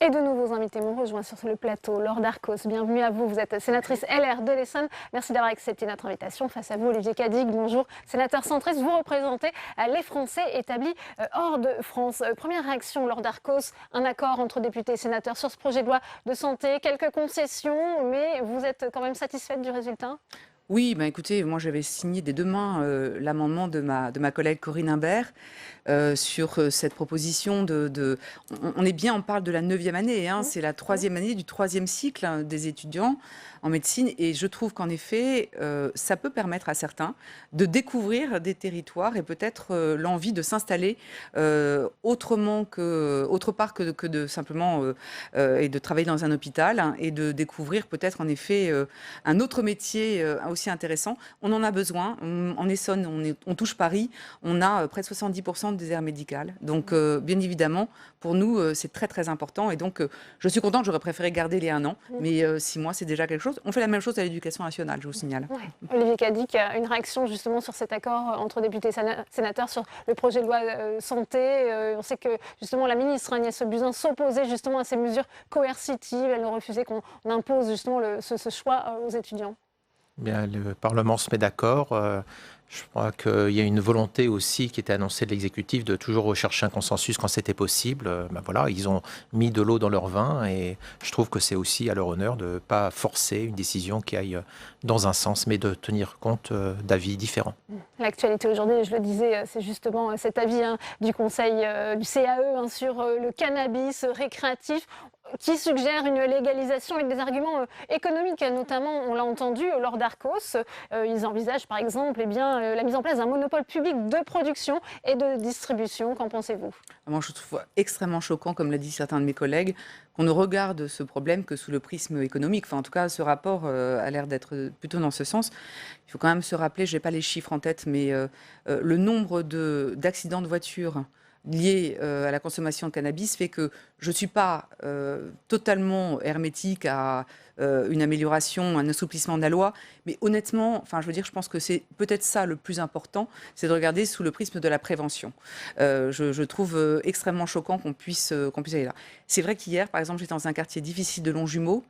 Et de nouveaux invités m'ont rejoint sur le plateau. Laure Darcos, bienvenue à vous. Vous êtes sénatrice LR de l'Essonne. Merci d'avoir accepté notre invitation. Face à vous, Olivier Cadic, bonjour. Sénateur centriste, vous représentez les Français établis hors de France. Première réaction, Laure Darcos, un accord entre députés et sénateurs sur ce projet de loi de santé. Quelques concessions, mais vous êtes quand même satisfaite du résultat ? Oui, écoutez, moi j'avais signé des deux mains l'amendement de ma collègue Corinne Imbert sur cette proposition on est bien, on parle de la 9e année, hein, c'est la 3e année du 3e cycle des étudiants en médecine, et je trouve qu'en effet, ça peut permettre à certains de découvrir des territoires et peut-être l'envie de s'installer autre part que de simplement et de travailler dans un hôpital, hein, et de découvrir peut-être en effet un autre métier aussi intéressant. On en a besoin. En Essonne, on touche Paris, on a près de 70% de désert médical. Donc, bien évidemment, pour nous, c'est très, très important. Et donc, je suis contente, j'aurais préféré garder les 1 an, mais 6 mois, c'est déjà quelque chose. On fait la même chose à l'éducation nationale, je vous signale. Ouais. Olivier Cadic, une réaction justement sur cet accord entre députés et sénateurs sur le projet de loi santé. On sait que justement la ministre Agnès Buzyn s'opposait justement à ces mesures coercitives. Elle refusait qu'on impose justement ce choix aux étudiants. Bien, le Parlement se met d'accord. Je crois qu'il y a une volonté aussi qui était annoncée de l'exécutif de toujours rechercher un consensus quand c'était possible. Voilà, ils ont mis de l'eau dans leur vin et je trouve que c'est aussi à leur honneur de ne pas forcer une décision qui aille dans un sens, mais de tenir compte d'avis différents. L'actualité aujourd'hui, je le disais, c'est justement cet avis du Conseil du CAE sur le cannabis récréatif, qui suggère une légalisation avec des arguments économiques, notamment, on l'a entendu, Laure Darcos. Ils envisagent par exemple la mise en place d'un monopole public de production et de distribution. Qu'en pensez-vous ? Moi, je trouve extrêmement choquant, comme l'a dit certains de mes collègues, qu'on ne regarde ce problème que sous le prisme économique. Enfin, en tout cas, ce rapport a l'air d'être plutôt dans ce sens. Il faut quand même se rappeler, je n'ai pas les chiffres en tête, mais le nombre d'accidents de voiture liés à la consommation de cannabis fait que je ne suis pas totalement hermétique à une amélioration, un assouplissement de la loi, mais honnêtement, enfin, je veux dire, je pense que c'est peut-être ça le plus important, c'est de regarder sous le prisme de la prévention. Je trouve extrêmement choquant qu'on puisse aller là. C'est vrai qu'hier, par exemple, j'étais dans un quartier difficile de Longjumeau,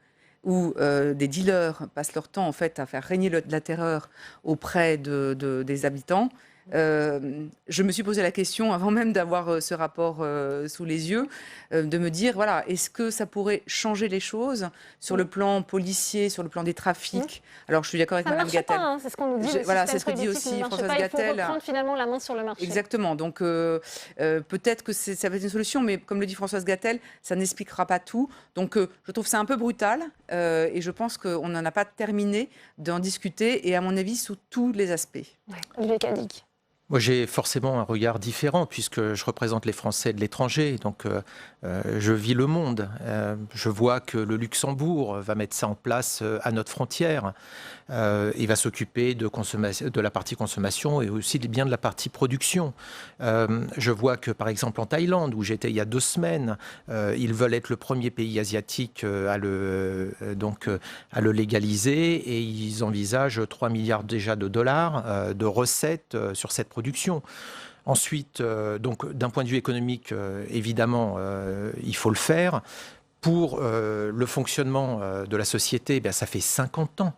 où des dealers passent leur temps en fait à faire régner de la terreur auprès des habitants. Je me suis posé la question, avant même d'avoir ce rapport sous les yeux, de me dire, voilà, est-ce que ça pourrait changer les choses sur le plan policier, sur le plan des trafics ? Alors, je suis d'accord avec Mme Gatel. Ça ne marche pas, hein, c'est ce qu'on nous dit. Voilà, c'est ce que dit aussi Françoise Gatel. Il faut reprendre finalement la main sur le marché. Exactement. Donc, peut-être que ça va être une solution, mais comme le dit Françoise Gatel, ça n'expliquera pas tout. Donc, je trouve ça un peu brutal et je pense qu'on n'en a pas terminé d'en discuter et, à mon avis, sous tous les aspects. Ouais. Olivier Cadic. Moi, j'ai forcément un regard différent puisque je représente les Français de l'étranger, donc je vis le monde. Je vois que le Luxembourg va mettre ça en place à notre frontière. Il va s'occuper de la partie consommation et aussi bien de la partie production. Je vois que, par exemple, en Thaïlande, où j'étais il y a 2 semaines, ils veulent être le premier pays asiatique à le légaliser et ils envisagent 3 milliards déjà de dollars de recettes sur cette production. Ensuite, donc d'un point de vue économique, évidemment, il faut le faire. Pour le fonctionnement de la société, ça fait 50 ans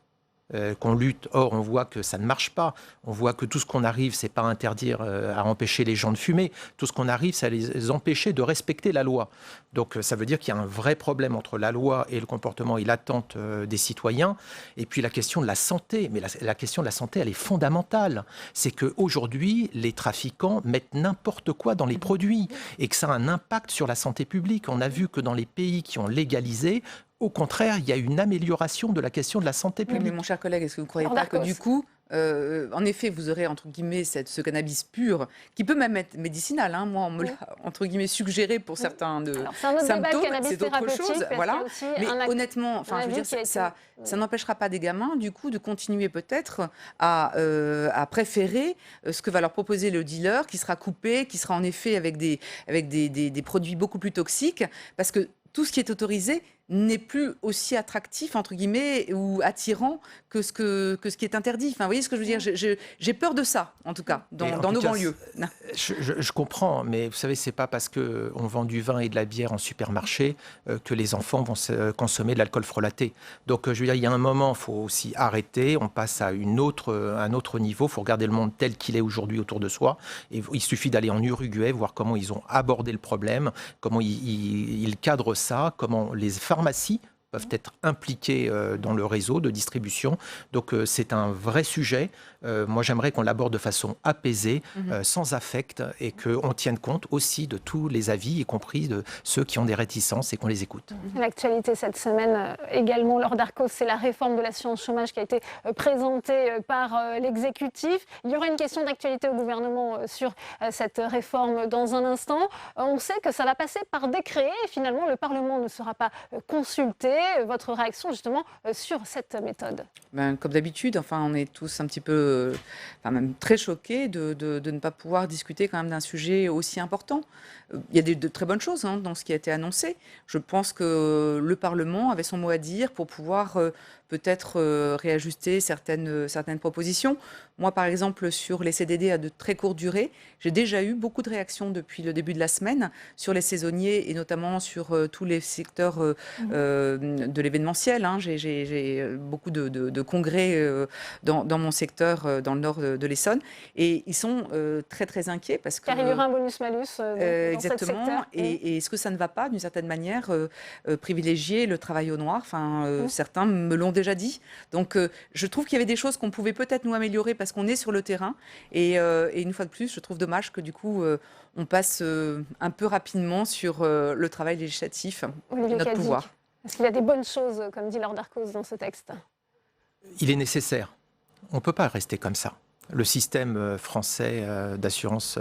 qu'on lutte. Or, on voit que ça ne marche pas. On voit que tout ce qu'on arrive, c'est pas interdire, à empêcher les gens de fumer. Tout ce qu'on arrive, c'est à les empêcher de respecter la loi. Donc, ça veut dire qu'il y a un vrai problème entre la loi et le comportement et l'attente des citoyens. Et puis, la question de la santé. Mais la question de la santé, elle est fondamentale. C'est qu'aujourd'hui, les trafiquants mettent n'importe quoi dans les produits et que ça a un impact sur la santé publique. On a vu que dans les pays qui ont légalisé, au contraire, il y a une amélioration de la question de la santé publique. Oui, mais mon cher collègue, est-ce que vous ne croyez pas que du coup, en effet, vous aurez, entre guillemets, ce cannabis pur, qui peut même être médicinal, hein, moi, on me l'a, entre guillemets, suggéré pour certains symptômes, c'est autre chose, voilà. Mais honnêtement, enfin, je veux dire, ça n'empêchera pas des gamins, du coup, de continuer peut-être à préférer ce que va leur proposer le dealer, qui sera coupé, qui sera en effet avec des produits beaucoup plus toxiques, parce que tout ce qui est autorisé n'est plus aussi attractif, entre guillemets, ou attirant que ce qui est interdit. Enfin, vous voyez ce que je veux dire? J'ai peur de ça, en tout cas, dans nos banlieues. Je comprends, mais vous savez, c'est pas parce qu'on vend du vin et de la bière en supermarché que les enfants vont consommer de l'alcool frelaté. Donc, je veux dire, il y a un moment, il faut aussi arrêter, on passe à un autre niveau, il faut regarder le monde tel qu'il est aujourd'hui autour de soi. Et il suffit d'aller en Uruguay, voir comment ils ont abordé le problème, comment ils cadrent ça, comment les pharmacies peuvent être impliquées dans le réseau de distribution. Donc c'est un vrai sujet. Moi j'aimerais qu'on l'aborde de façon apaisée, sans affect, et qu'on tienne compte aussi de tous les avis, y compris de ceux qui ont des réticences, et qu'on les écoute. L'actualité cette semaine également, Laure Darcos, c'est la réforme de l'assurance chômage qui a été présentée par l'exécutif. Il y aura une question d'actualité au gouvernement sur cette réforme dans un instant. On sait que ça va passer par décret et finalement le Parlement ne sera pas consulté. Votre réaction justement sur cette méthode? Comme d'habitude, enfin, on est tous un petit peu, même très choqués de ne pas pouvoir discuter quand même d'un sujet aussi important. Il y a de très bonnes choses dans ce qui a été annoncé. Je pense que le Parlement avait son mot à dire pour pouvoir peut-être réajuster certaines propositions. Moi, par exemple, sur les CDD à de très courte durée, j'ai déjà eu beaucoup de réactions depuis le début de la semaine sur les saisonniers et notamment sur tous les secteurs de l'événementiel. J'ai beaucoup de congrès dans mon secteur, dans le nord de l'Essonne, et ils sont très très inquiets parce que... Car il y aura un bonus-malus dans exactement, secteur. Et est-ce que ça ne va pas, d'une certaine manière, privilégier le travail au noir? Certains me l'ont déjà dit. Donc, je trouve qu'il y avait des choses qu'on pouvait peut-être nous améliorer parce qu'on est sur le terrain. Et une fois de plus, je trouve dommage que du coup, on passe un peu rapidement sur le travail législatif et notre pouvoir. Est-ce qu'il y a des bonnes choses, comme dit Laure Darcos, dans ce texte? Il est nécessaire. On ne peut pas rester comme ça. Le système français d'assurance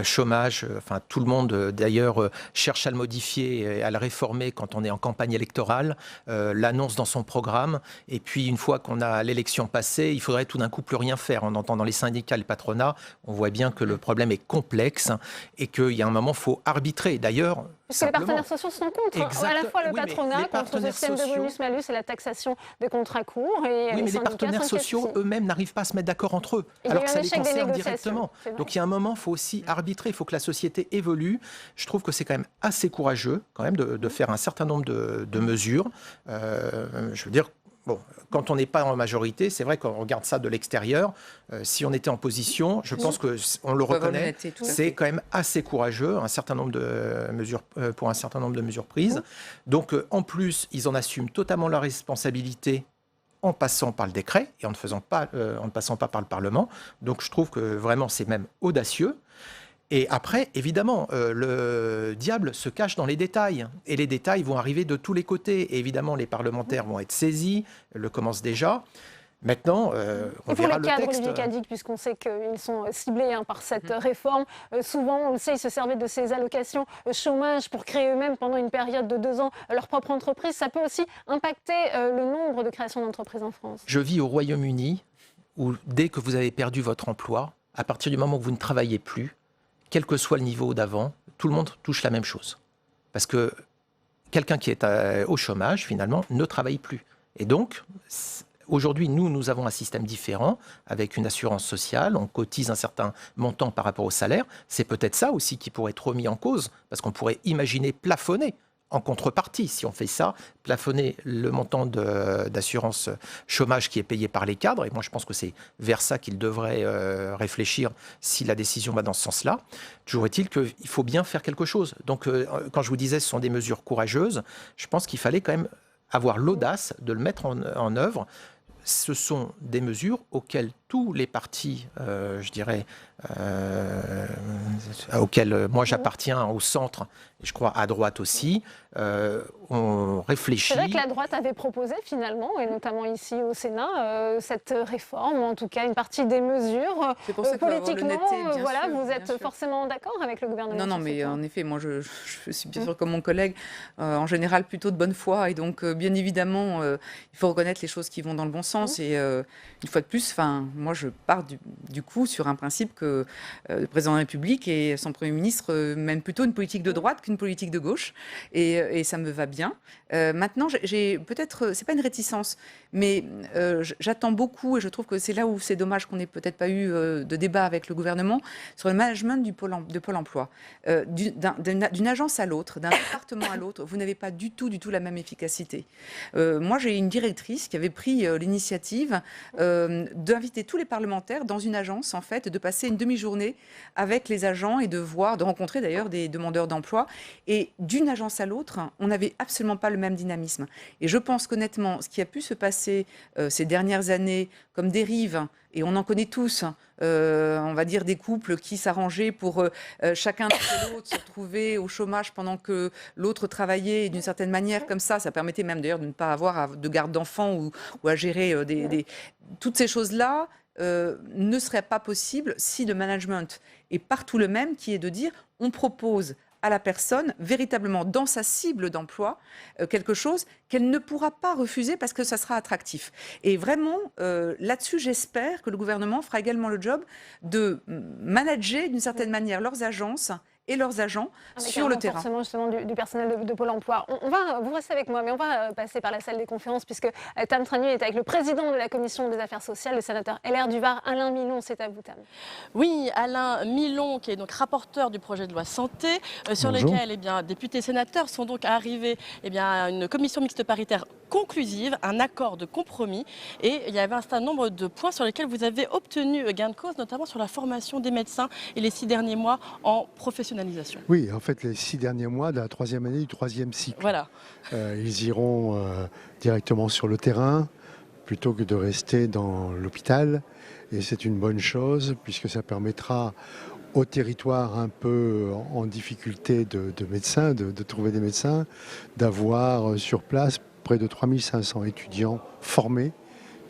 chômage, enfin tout le monde d'ailleurs cherche à le modifier et à le réformer quand on est en campagne électorale, l'annonce dans son programme, et puis une fois qu'on a l'élection passée, il faudrait tout d'un coup plus rien faire. En entendant les syndicats, le patronat, on voit bien que le problème est complexe et qu'il y a un moment, il faut arbitrer. D'ailleurs, parce que les partenaires sociaux sont contre, à la fois le patronat contre le système de bonus-malus et la taxation des contrats courts. Oui, mais les partenaires sociaux eux-mêmes n'arrivent pas à se mettre d'accord entre eux, alors que ça les concerne directement. Donc il y a un moment, il faut aussi arbitrer, il faut que la société évolue. Je trouve que c'est quand même assez courageux quand même de faire un certain nombre de mesures. Je veux dire, bon, quand on n'est pas en majorité, c'est vrai qu'on regarde ça de l'extérieur. Si on était en position, je pense qu'on le reconnaît, c'est quand même assez courageux, un certain nombre de mesures, pour un certain nombre de mesures prises. Donc, en plus, ils en assument totalement la responsabilité en passant par le décret et en ne passant pas par le Parlement. Donc, je trouve que vraiment, c'est même audacieux. Et après, évidemment, le diable se cache dans les détails. Et les détails vont arriver de tous les côtés. Et évidemment, les parlementaires vont être saisis, le commencent déjà. Maintenant, on verra le texte. Et pour les cadres, Olivier Cadic, puisqu'on sait qu'ils sont ciblés par cette réforme, souvent, on le sait, ils se servaient de ces allocations chômage pour créer eux-mêmes, pendant une période de 2 ans, leur propre entreprise. Ça peut aussi impacter le nombre de créations d'entreprises en France. Je vis au Royaume-Uni, où dès que vous avez perdu votre emploi, à partir du moment où vous ne travaillez plus, quel que soit le niveau d'avant, tout le monde touche la même chose. Parce que quelqu'un qui est au chômage, finalement, ne travaille plus. Et donc, aujourd'hui, nous avons un système différent, avec une assurance sociale, on cotise un certain montant par rapport au salaire. C'est peut-être ça aussi qui pourrait être remis en cause, parce qu'on pourrait imaginer plafonner en contrepartie, si on fait ça, plafonner le montant d'assurance chômage qui est payé par les cadres. Et moi, je pense que c'est vers ça qu'ils devraient réfléchir si la décision va dans ce sens-là. Toujours est-il qu'il faut bien faire quelque chose. Donc, quand je vous disais ce sont des mesures courageuses, je pense qu'il fallait quand même avoir l'audace de le mettre en œuvre. Ce sont des mesures auxquelles tous les partis, je dirais, auxquels moi j'appartiens au centre, et je crois à droite aussi, on réfléchit. C'est vrai que la droite avait proposé finalement, et notamment ici au Sénat, cette réforme, ou en tout cas une partie des mesures. C'est pour ça que politiquement, voilà, sûr, vous êtes forcément d'accord avec le gouvernement? Non, mais en effet, moi je suis bien sûr comme mon collègue, en général plutôt de bonne foi, et donc bien évidemment, il faut reconnaître les choses qui vont dans le bon sens. Et une fois de plus, moi je pars du coup sur un principe que le président de la République et son Premier ministre mènent plutôt une politique de droite qu'une politique de gauche, et ça me va bien. bien. Maintenant, peut-être, c'est pas une réticence, mais j'attends beaucoup, et je trouve que c'est là où c'est dommage qu'on n'ait peut-être pas eu de débat avec le gouvernement, sur le management de Pôle emploi. D'une agence à l'autre, d'un département à l'autre, vous n'avez pas du tout la même efficacité. Moi, j'ai une directrice qui avait pris l'initiative d'inviter tous les parlementaires dans une agence, en fait, de passer une demi-journée avec les agents et de rencontrer d'ailleurs des demandeurs d'emploi. Et d'une agence à l'autre, on n'avait absolument pas le même dynamisme. Et je pense qu'honnêtement, ce qui a pu se passer ces dernières années comme dérive, et on en connaît tous, on va dire des couples qui s'arrangeaient pour chacun de l'autre se retrouver au chômage pendant que l'autre travaillait, et d'une certaine manière comme ça permettait même d'ailleurs de ne pas avoir de garde d'enfants ou à gérer toutes ces choses-là. Ne serait pas possible si le management est partout le même, qui est de dire on propose à la personne, véritablement dans sa cible d'emploi, quelque chose qu'elle ne pourra pas refuser parce que ça sera attractif. Et vraiment, là-dessus, j'espère que le gouvernement fera également le job de manager d'une certaine manière leurs agences et leurs agents sur le terrain. Forcément, justement, du personnel de Pôle emploi. Vous restez avec moi, mais on va passer par la salle des conférences, puisque Tam Tragnier est avec le président de la Commission des affaires sociales, le sénateur LR du Var, Alain Milon. C'est à vous, Tam. Oui, Alain Milon, qui est donc rapporteur du projet de loi santé, sur lequel députés et sénateurs sont donc arrivés à une commission mixte paritaire conclusive, un accord de compromis. Et il y avait un certain nombre de points sur lesquels vous avez obtenu gain de cause, notamment sur la formation des médecins et les 6 derniers mois en professionnalisation. Oui, en fait, les 6 derniers mois de la 3e année du 3e cycle. Voilà. Ils iront directement sur le terrain plutôt que de rester dans l'hôpital. Et c'est une bonne chose puisque ça permettra aux territoires un peu en difficulté de médecins, de trouver des médecins, d'avoir sur place près de 3500 étudiants formés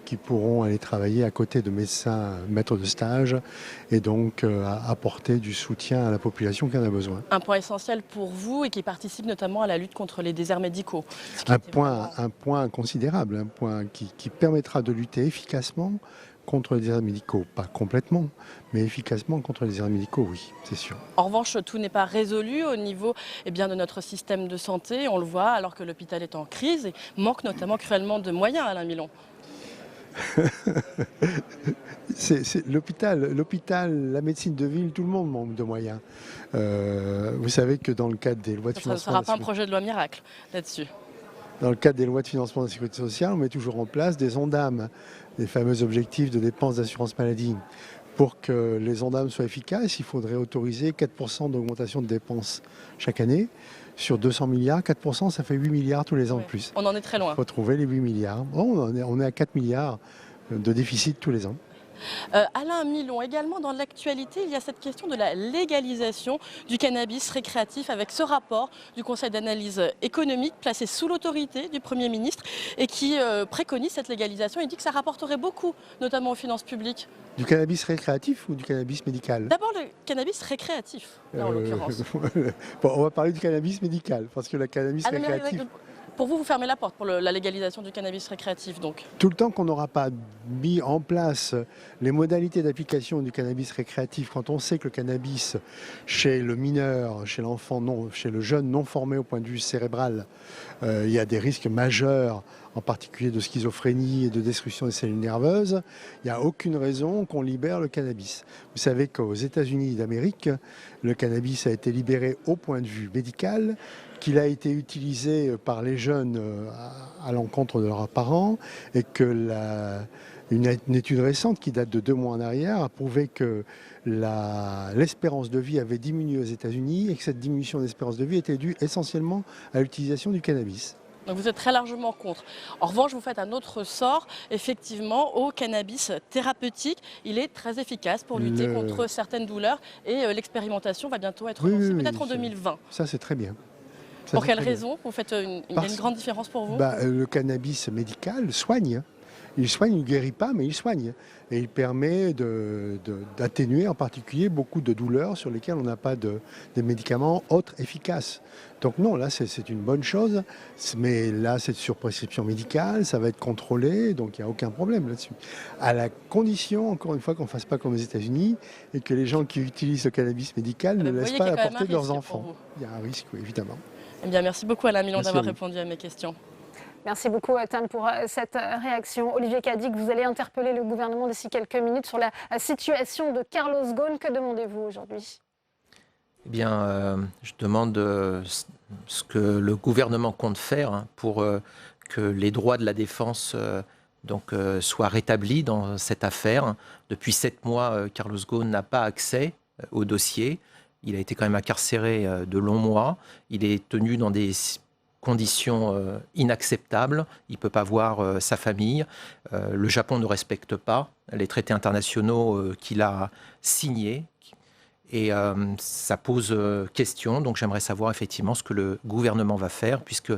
qui pourront aller travailler à côté de médecins maîtres de stage et donc apporter du soutien à la population qui en a besoin. Un point essentiel pour vous et qui participe notamment à la lutte contre les déserts médicaux. Un point considérable, un point qui permettra de lutter efficacement contre les déserts médicaux. Pas complètement, mais efficacement contre les déserts médicaux, oui, c'est sûr. En revanche, tout n'est pas résolu au niveau de notre système de santé. On le voit alors que l'hôpital est en crise et manque notamment cruellement de moyens, Alain Milon. C'est l'hôpital, la médecine de ville, tout le monde manque de moyens. Vous savez que dans le cadre des lois de financement... Ça ne sera pas un projet de loi miracle là-dessus. Dans le cadre des lois de financement de la sécurité sociale, on met toujours en place des ONDAM, des fameux objectifs de dépenses d'assurance maladie. Pour que les ONDAM soient efficaces, il faudrait autoriser 4% d'augmentation de dépenses chaque année. Sur 200 milliards, 4%, ça fait 8 milliards tous les ans de plus. On en est très loin. Il faut trouver les 8 milliards. Bon, on est à 4 milliards de déficit tous les ans. Alain Milon, également dans l'actualité, il y a cette question de la légalisation du cannabis récréatif avec ce rapport du Conseil d'analyse économique placé sous l'autorité du Premier ministre et qui préconise cette légalisation. Il dit que ça rapporterait beaucoup, notamment aux finances publiques. Du cannabis récréatif ou du cannabis médical? D'abord le cannabis récréatif, là, en l'occurrence. Bon, on va parler du cannabis médical, parce que le cannabis récréatif... Pour vous, vous fermez la porte pour la légalisation du cannabis récréatif, donc? Tout le temps qu'on n'aura pas mis en place les modalités d'application du cannabis récréatif, quand on sait que le cannabis, chez le mineur, chez l'enfant, chez le jeune non formé au point de vue cérébral, il y a des risques majeurs, en particulier de schizophrénie et de destruction des cellules nerveuses, il n'y a aucune raison qu'on libère le cannabis. Vous savez qu'aux États-Unis d'Amérique, le cannabis a été libéré au point de vue médical, qu'il a été utilisé par les jeunes à l'encontre de leurs parents et que une étude récente qui date de 2 mois en arrière a prouvé que l'espérance de vie avait diminué aux États-Unis et que cette diminution d'espérance de vie était due essentiellement à l'utilisation du cannabis. Donc vous êtes très largement contre. En revanche, vous faites un autre sort, effectivement, au cannabis thérapeutique. Il est très efficace pour lutter contre certaines douleurs et l'expérimentation va bientôt être lancée, peut-être en 2020. Ça, c'est très bien. Pour quelle raison? Vous faites il y a une grande différence pour vous? Le cannabis médical soigne. Il soigne, il ne guérit pas, mais il soigne. Et il permet d'atténuer en particulier beaucoup de douleurs sur lesquelles on n'a pas de médicaments autres efficaces. Donc non, là c'est une bonne chose, mais là c'est sur prescription médicale, ça va être contrôlé, donc il n'y a aucun problème là-dessus. À la condition, encore une fois, qu'on ne fasse pas comme aux États-Unis et que les gens qui utilisent le cannabis médical ne laissent pas à la portée de leurs enfants. Il y a un risque, oui, évidemment. Eh bien, merci beaucoup Alain Milon Merci d'avoir à vous. répondu à mes questions. Merci beaucoup, Tam, pour cette réaction. Olivier Cadic, vous allez interpeller le gouvernement d'ici quelques minutes sur la situation de Carlos Ghosn. Que demandez-vous aujourd'hui? Eh bien, je demande ce que le gouvernement compte faire pour que les droits de la défense soient rétablis dans cette affaire. Depuis 7 mois, Carlos Ghosn n'a pas accès au dossier. Il a été quand même incarcéré de longs mois. Il est tenu dans des conditions inacceptables. Il ne peut pas voir sa famille. Le Japon ne respecte pas les traités internationaux qu'il a signés. Et ça pose question, donc j'aimerais savoir effectivement ce que le gouvernement va faire, puisque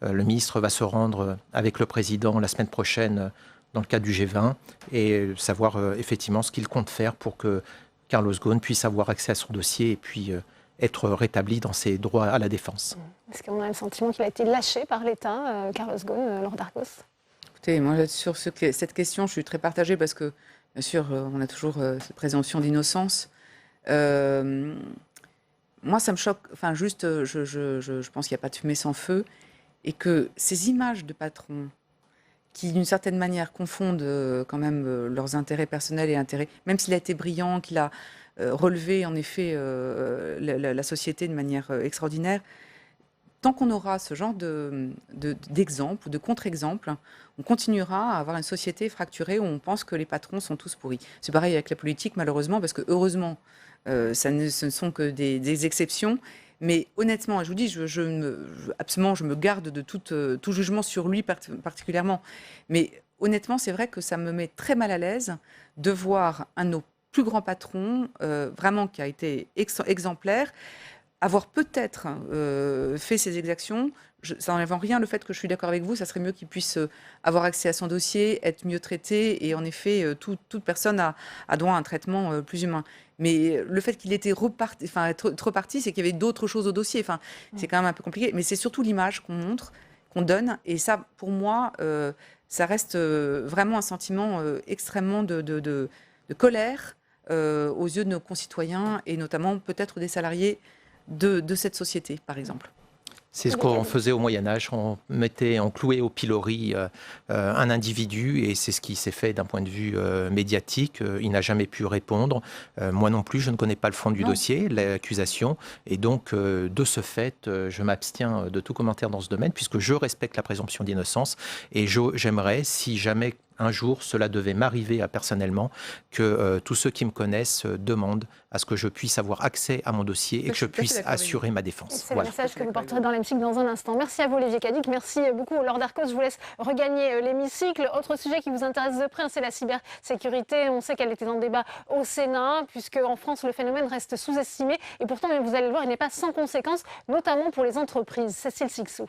le ministre va se rendre avec le président la semaine prochaine dans le cadre du G20, et savoir effectivement ce qu'il compte faire pour que Carlos Ghosn puisse avoir accès à son dossier et puis être rétabli dans ses droits à la défense. Est-ce qu'on a le sentiment qu'il a été lâché par l'État, Carlos Ghosn, Lord Arcos? Écoutez, moi, sur cette question, je suis très partagée parce que, bien sûr, on a toujours cette présomption d'innocence. Moi, ça me choque. Enfin, juste, je pense qu'il n'y a pas de fumée sans feu et que ces images de patrons qui, d'une certaine manière, confondent quand même leurs intérêts personnels et intérêts, même s'il a été brillant, qu'il a relevé, en effet, la société de manière extraordinaire, tant qu'on aura ce genre d'exemple ou de contre-exemple, on continuera à avoir une société fracturée où on pense que les patrons sont tous pourris. C'est pareil avec la politique, malheureusement, parce que heureusement, ce ne sont que des exceptions. Mais honnêtement, je vous dis, absolument, je me garde de tout jugement sur lui particulièrement. Mais honnêtement, c'est vrai que ça me met très mal à l'aise de voir un de nos plus grands patrons, vraiment qui a été exemplaire, avoir peut-être fait ces exactions. Ça n'enlève en rien le fait que je suis d'accord avec vous, ça serait mieux qu'il puisse avoir accès à son dossier, être mieux traité, et en effet, toute personne a droit à un traitement plus humain. Mais le fait qu'il était être reparti, c'est qu'il y avait d'autres choses au dossier. Enfin, c'est quand même un peu compliqué. Mais c'est surtout l'image qu'on montre, qu'on donne. Et ça, pour moi, ça reste vraiment un sentiment extrêmement de colère aux yeux de nos concitoyens et notamment peut-être des salariés de cette société, par exemple. C'est ce qu'on faisait au Moyen-Âge, on clouait au pilori un individu, et c'est ce qui s'est fait d'un point de vue médiatique. Il n'a jamais pu répondre. Moi non plus, je ne connais pas le fond du dossier, l'accusation, et donc de ce fait, je m'abstiens de tout commentaire dans ce domaine, puisque je respecte la présomption d'innocence, et j'aimerais, si jamais un jour cela devait m'arriver personnellement, que tous ceux qui me connaissent demandent à ce que je puisse avoir accès à mon dossier et que je puisse assurer ma défense. C'est le message que vous porterez dans l'hémicycle dans un instant. Merci à vous, Olivier Cadic. Merci beaucoup, Lord Arcos. Je vous laisse regagner l'hémicycle. Autre sujet qui vous intéresse de près, c'est la cybersécurité. On sait qu'elle était en débat au Sénat, puisque en France, le phénomène reste sous-estimé. Et pourtant, vous allez le voir, il n'est pas sans conséquences, notamment pour les entreprises. Cécile Sixou.